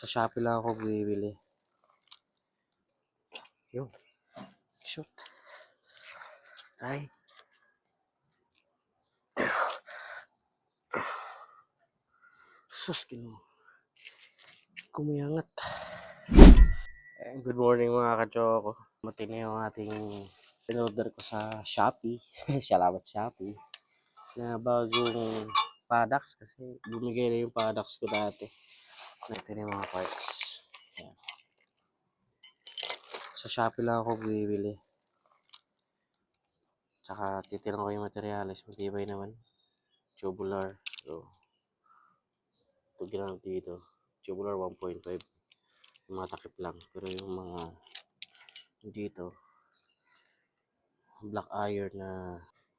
Sa Shopee lang ako bibili. Yun. Shoot. Ay. Sus, kumiangat. Good morning mga ka-choco. Matindi yung ating in-order ko sa Shopee. Salamat Shopee. Na bagong products kasi bumigay na yung products ko dati. Ito na yung mga parts. Yan. Sa Shopee lang ako bibili. Tsaka titirang ko yung materials. Matibay naman. Tubular. So, ito ginamit dito. Tubular 1.5. Yung mga takip lang. Pero yung mga dito, black iron na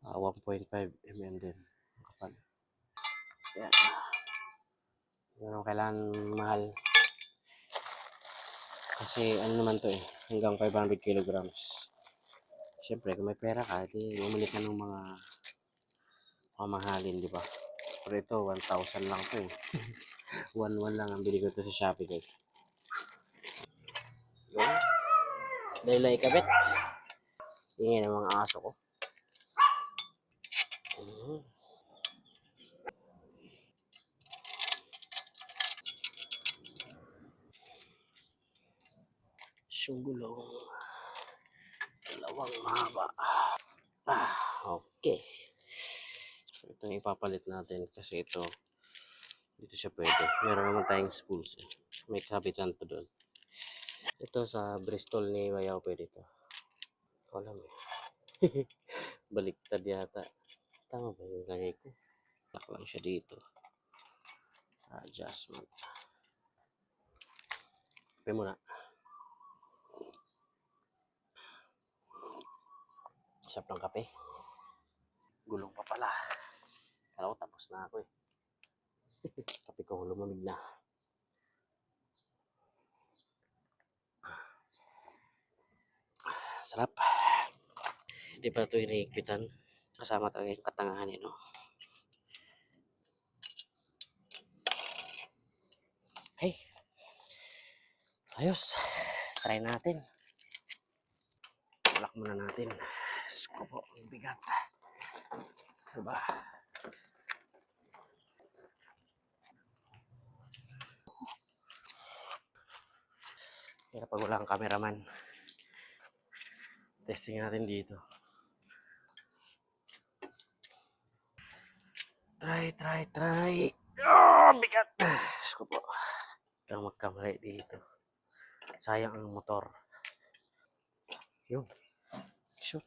1.5 mm din. Kapal. Yan. Yan ang kailangan mahal. Kasi ano naman to hanggang 500 kilograms. Siyempre, kung may pera ka, di bumili ka ng mga mamahalin, di ba? Pero ito, 1,000 lang to 1,1 lang ang bili ko to sa Shopee, guys. Yan. Dahil ikabit. Ingay ng mga aso ko. Sugulong. Dalawang mahaba. Okay. So, ito yung ipapalit natin kasi ito, dito siya pwede. Meron naman tayong spools. May kabitan to doon. Ito sa Bristol ni Bayaw pwede ito. Alam mo. Baliktad yata. Tama ba yung lagay ko? Lock lang siya dito. Adjustment. Kape muna. Isap ng kape. Gulong pa pala. Kala ko tapos na ako Kape ko lumamig na. Sarap. Hindi pa ito hinihigpitan. Kasama talaga yung katangahan no? Hey. Ayos. Try natin. Lock muna natin. Sko po, ang bigat. Diba? Pero pag wala kang cameraman, testing natin dito. Try. Bigat. Sko po. Kaya magkamali dito. Sayang ang motor. Yun. Shoot.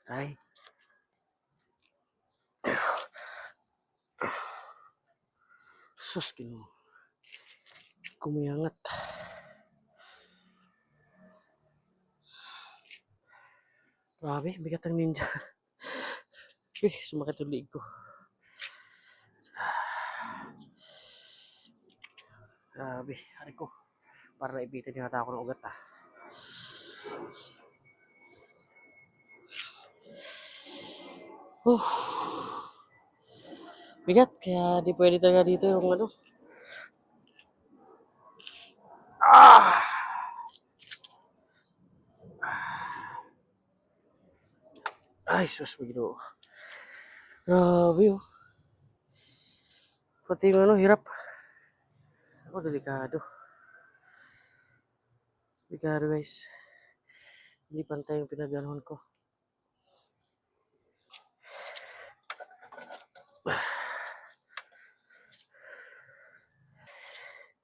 Try. Sus, kumiangat. Grabe, bigat ang ninja. Sumakit yung liig ko. Grabe, hari ko. Para naipitin yata ako ng ugat Bigat, kaya di pwede talaga dito yung ano. Ay, sus, Ginoo. Grabe Pati yung ano, hirap. Ako, delikado. Delikado guys. Hindi pantay yung pinaganoon ko.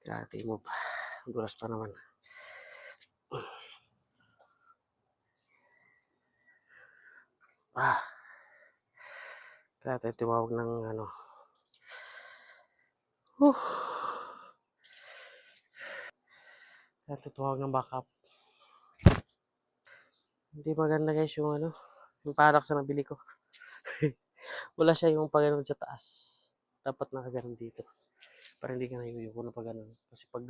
Kati mo pa. Dulas pa naman. Kaya tayo tumawag ng ano. Kaya tayo tumawag ng backup. Hindi maganda guys yung ano. Yung parax na nabili ko. Wala siya yung paganoon sa taas. Dapat nakaganon dito. Para hindi ka na yuyuko na pag ganun. Kasi pag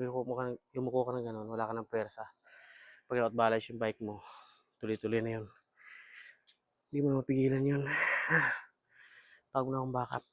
yumuko ka na ganun, wala ka ng pwersa. Pag out-balance yung bike mo, tuloy-tuloy na yun. Hindi mo na mapigilan yun. Tawag na akong backup.